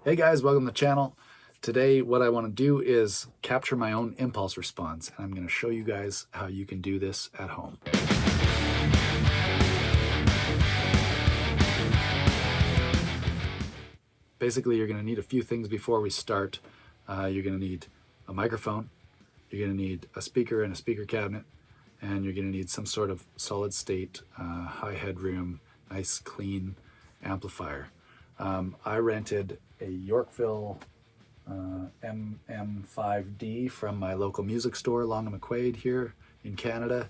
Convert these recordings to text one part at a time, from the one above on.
Hey guys, welcome to the channel. Today what I want to do is capture my own impulse response, and I'm going to show you guys how you can do this at home. Basically, you're going to need a few things before we start. You're going to need a microphone, you're going to need a speaker and a speaker cabinet, and you're going to need some sort of solid state, high headroom, nice clean amplifier. I rented a Yorkville MM5D from my local music store, Long and McQuaid, here in Canada.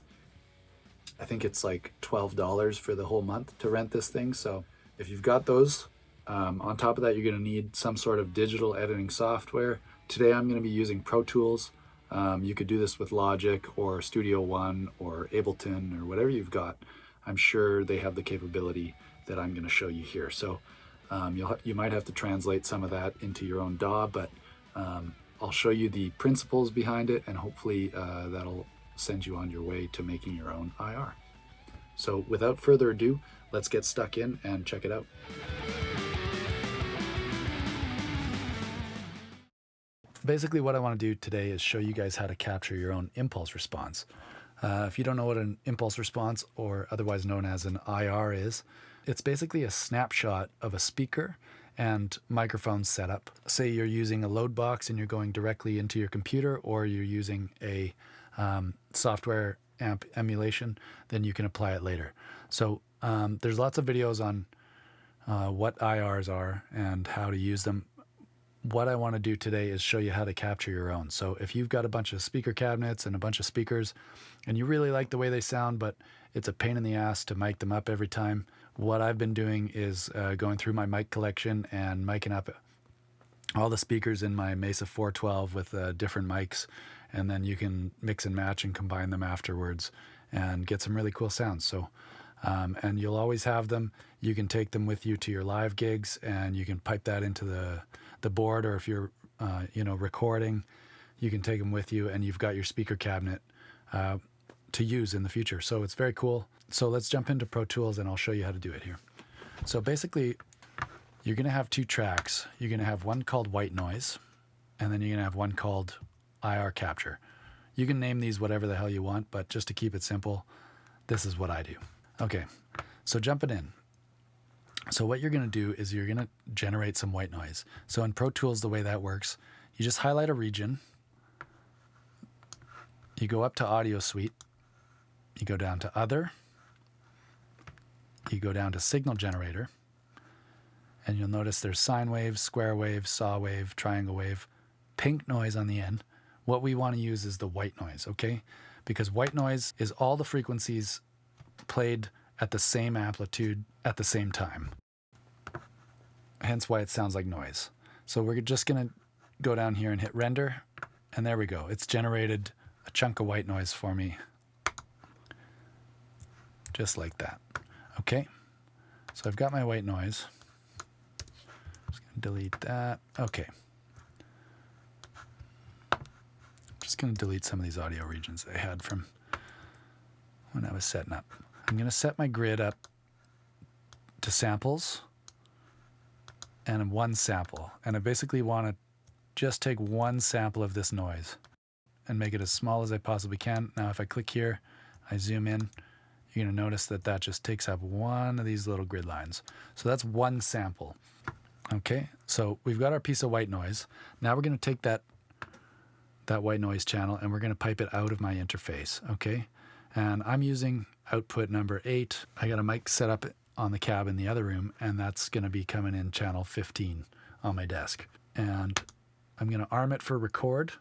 I think it's like $12 for the whole month to rent this thing. So if you've got those, on top of that, you're going to need some sort of digital editing software. Today I'm going to be using Pro Tools. You could do this with Logic or Studio One or Ableton or whatever you've got. I'm sure they have the capability that I'm going to show you here. So you might have to translate some of that into your own DAW, but I'll show you the principles behind it, and hopefully that'll send you on your way to making your own IR. So without further ado, let's get stuck in and check it out. Basically what I want to do today is show you guys how to capture your own impulse response. If you don't know what an impulse response, or otherwise known as an IR, is, it's basically a snapshot of a speaker and microphone setup. Say you're using a load box and you're going directly into your computer, or you're using a software amp emulation, then you can apply it later. So there's lots of videos on what IRs are and how to use them. What I want to do today is show you how to capture your own. So if you've got a bunch of speaker cabinets and a bunch of speakers and you really like the way they sound, but it's a pain in the ass to mic them up every time, what I've been doing is going through my mic collection and micing up all the speakers in my Mesa 412 with different mics, and then you can mix and match and combine them afterwards and get some really cool sounds. So and you'll always have them. You can take them with you to your live gigs, and you can pipe that into the board, or if you're recording, you can take them with you, and you've got your speaker cabinet to use in the future. So it's very cool. So let's jump into Pro Tools and I'll show you how to do it here. So basically, you're going to have two tracks. You're going to have one called white noise, and then you're going to have one called IR capture. You can name these whatever the hell you want, but just to keep it simple, this is what I do. Okay, so jumping in. So what you're going to do is you're going to generate some white noise. So in Pro Tools, the way that works, you just highlight a region, you go up to Audio Suite, you go down to Other, you go down to Signal Generator, and you'll notice there's sine wave, square wave, saw wave, triangle wave, pink noise on the end. What we want to use is the white noise, okay? Because white noise is all the frequencies played at the same amplitude at the same time. Hence why it sounds like noise. So we're just going to go down here and hit render, and there we go. It's generated a chunk of white noise for me, just like that. Okay, so I've got my white noise. Just going to delete that. Okay. Just going to delete some of these audio regions I had from when I was setting up. I'm going to set my grid up to samples and one sample. And I basically want to just take one sample of this noise and make it as small as I possibly can. Now, if I click here, I zoom in, you're going to notice that that just takes up one of these little grid lines. So that's one sample. Okay, so we've got our piece of white noise. Now we're going to take that white noise channel and we're going to pipe it out of my interface, okay? And I'm using output number 8. I got a mic set up on the cab in the other room, and that's going to be coming in channel 15 on my desk. And I'm going to arm it for record.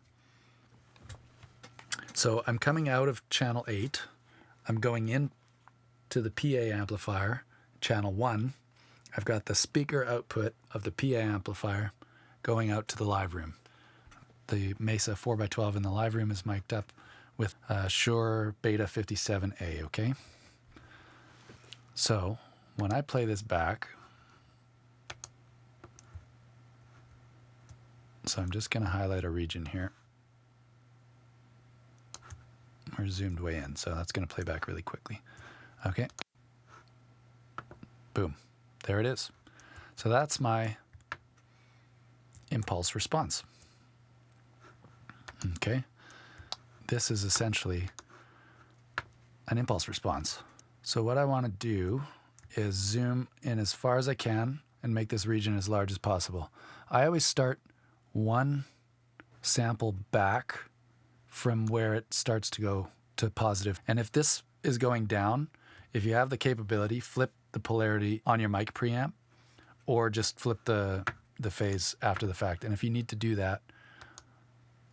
So I'm coming out of channel 8. I'm going in to the PA amplifier, channel 1. I've got the speaker output of the PA amplifier going out to the live room. The Mesa 4x12 in the live room is mic'd up with Shure Beta 57A, okay? So when I play this back, so I'm just going to highlight a region here. We're zoomed way in, so that's going to play back really quickly. Okay. Boom. There it is. So that's my impulse response. Okay, this is essentially an impulse response. So what I want to do is zoom in as far as I can and make this region as large as possible. I always start one sample back from where it starts to go to positive. And if this is going down, if you have the capability, flip the polarity on your mic preamp or just flip the phase after the fact. And if you need to do that,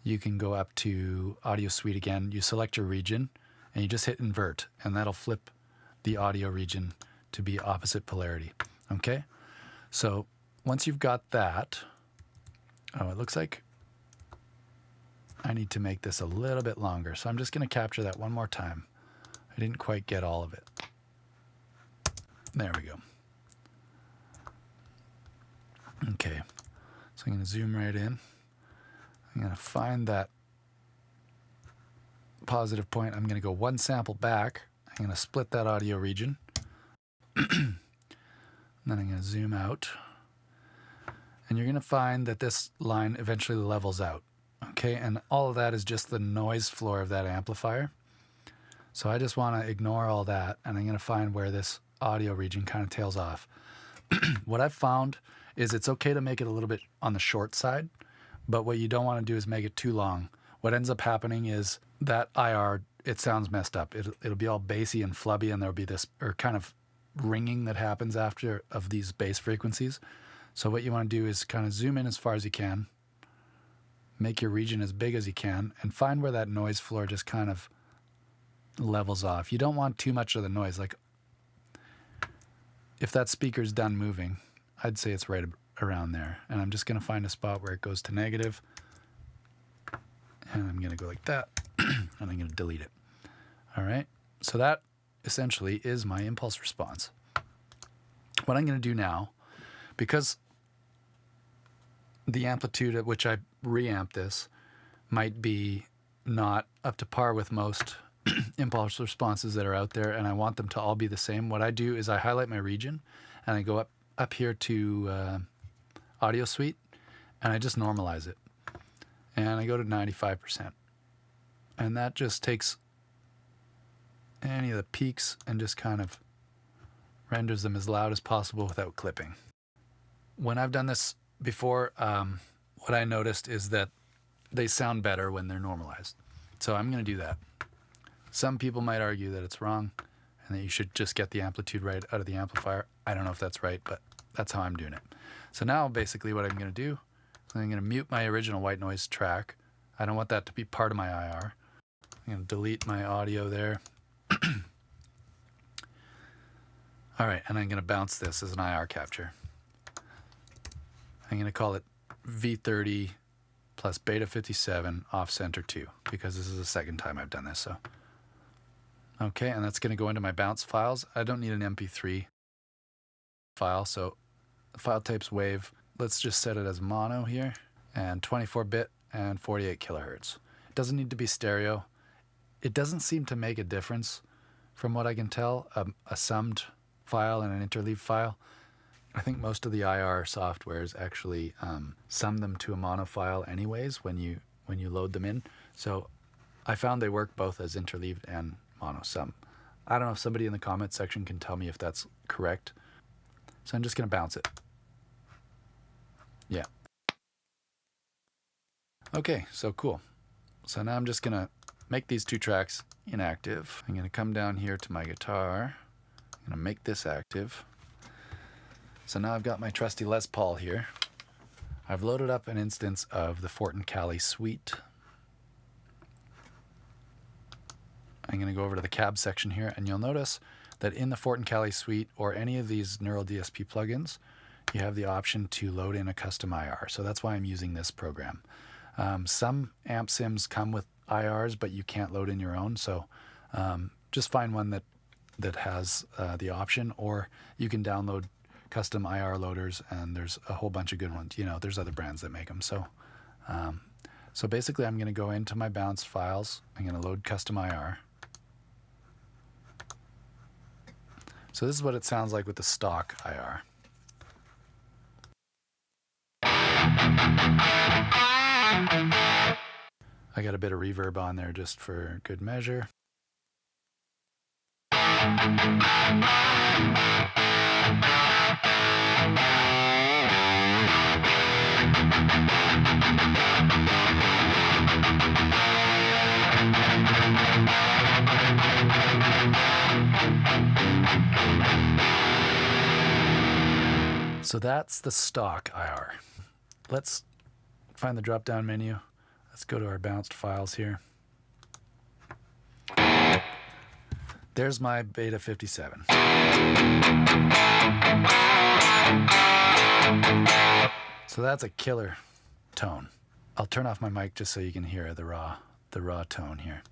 you can go up to Audio Suite again. You select your region and you just hit invert, and that'll flip the audio region to be opposite polarity. Okay? So once you've got that, oh, it looks like I need to make this a little bit longer. So I'm just going to capture that one more time. I didn't quite get all of it. There we go. Okay, so I'm going to zoom right in. I'm going to find that positive point. I'm going to go one sample back. I'm going to split that audio region. And then I'm going to zoom out. And you're going to find that this line eventually levels out. Okay, and all of that is just the noise floor of that amplifier. So I just want to ignore all that, and I'm going to find where this audio region kind of tails off. What I've found is it's okay to make it a little bit on the short side, but what you don't want to do is make it too long. What ends up happening is that IR, it sounds messed up. It'll be all bassy and flubby, and there'll be this kind of ringing that happens after of these bass frequencies. So what you want to do is kind of zoom in as far as you can, make your region as big as you can, and find where that noise floor just kind of levels off. You don't want too much of the noise. Like if that speaker's done moving, I'd say it's right around there. And I'm just going to find a spot where it goes to negative. And I'm going to go like that. And I'm going to delete it. All right. So that essentially is my impulse response. What I'm going to do now, because the amplitude at which I reamp this might be not up to par with most impulse responses that are out there, and I want them to all be the same. What I do is I highlight my region, and I go up here to Audio Suite, and I just normalize it. And I go to 95%. And that just takes any of the peaks and just kind of renders them as loud as possible without clipping. When I've done this before, what I noticed is that they sound better when they're normalized. So I'm going to do that. Some people might argue that it's wrong and that you should just get the amplitude right out of the amplifier. I don't know if that's right, but that's how I'm doing it. So now basically what I'm going to do is I'm going to mute my original white noise track. I don't want that to be part of my IR. I'm going to delete my audio there. All right, and I'm going to bounce this as an IR capture. I'm going to call it V30 plus beta 57 off center 2 because this is the second time I've done this. So, okay, and that's going to go into my bounce files. I don't need an MP3 file, so the file type's WAV. Let's just set it as mono here, and 24-bit and 48 kilohertz. It doesn't need to be stereo. It doesn't seem to make a difference from what I can tell, a summed file and an interleaved file. I think most of the IR softwares actually sum them to a mono file anyways when you load them in. So I found they work both as interleaved and mono sum. I don't know if somebody in the comments section can tell me if that's correct. So I'm just going to bounce it. Yeah. Okay, so cool. So now I'm just going to make these two tracks inactive. I'm going to come down here to my guitar. I'm going to make this active. So now I've got my trusty Les Paul here. I've loaded up an instance of the Fortin Cali Suite. I'm going to go over to the cab section here, and you'll notice that in the Fortin Cali Suite or any of these Neural DSP plugins, you have the option to load in a custom IR. So that's why I'm using this program. Some amp sims come with IRs, but you can't load in your own. So just find one that has the option, or you can download custom IR loaders, and there's a whole bunch of good ones. You know, there's other brands that make them. So, so basically, I'm going to go into my bounce files. I'm going to load custom IR. So this is what it sounds like with the stock IR. I got a bit of reverb on there just for good measure. So that's the stock IR. Let's find the drop-down menu. Let's go to our bounced files here. There's my Beta 57. So that's a killer tone. I'll turn off my mic just so you can hear the raw tone here.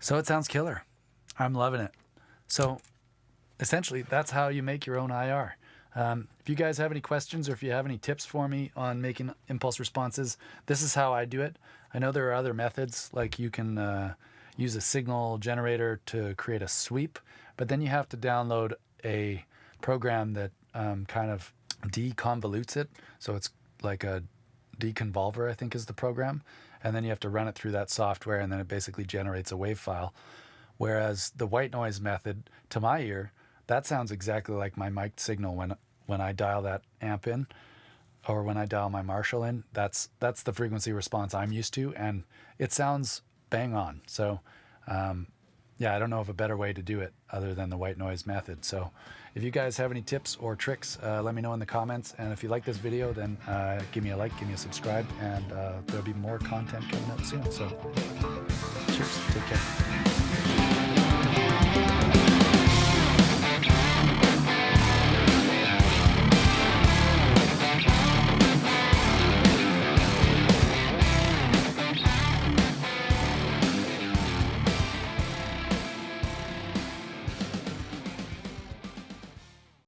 So it sounds killer. I'm loving it. So essentially, that's how you make your own IR. If you guys have any questions or if you have any tips for me on making impulse responses, this is how I do it. I know there are other methods, like you can use a signal generator to create a sweep, but then you have to download a program that kind of deconvolutes it. So it's like a deconvolver, I think is the program. And then you have to run it through that software, and then it basically generates a wave file. Whereas the white noise method, to my ear, that sounds exactly like my mic signal when I dial that amp in, or when I dial my Marshall in. That's the frequency response I'm used to, and it sounds bang on. So yeah, I don't know of a better way to do it other than the white noise method. So if you guys have any tips or tricks, let me know in the comments. And if you like this video, then give me a like, give me a subscribe, and there'll be more content coming up soon. So cheers, take care.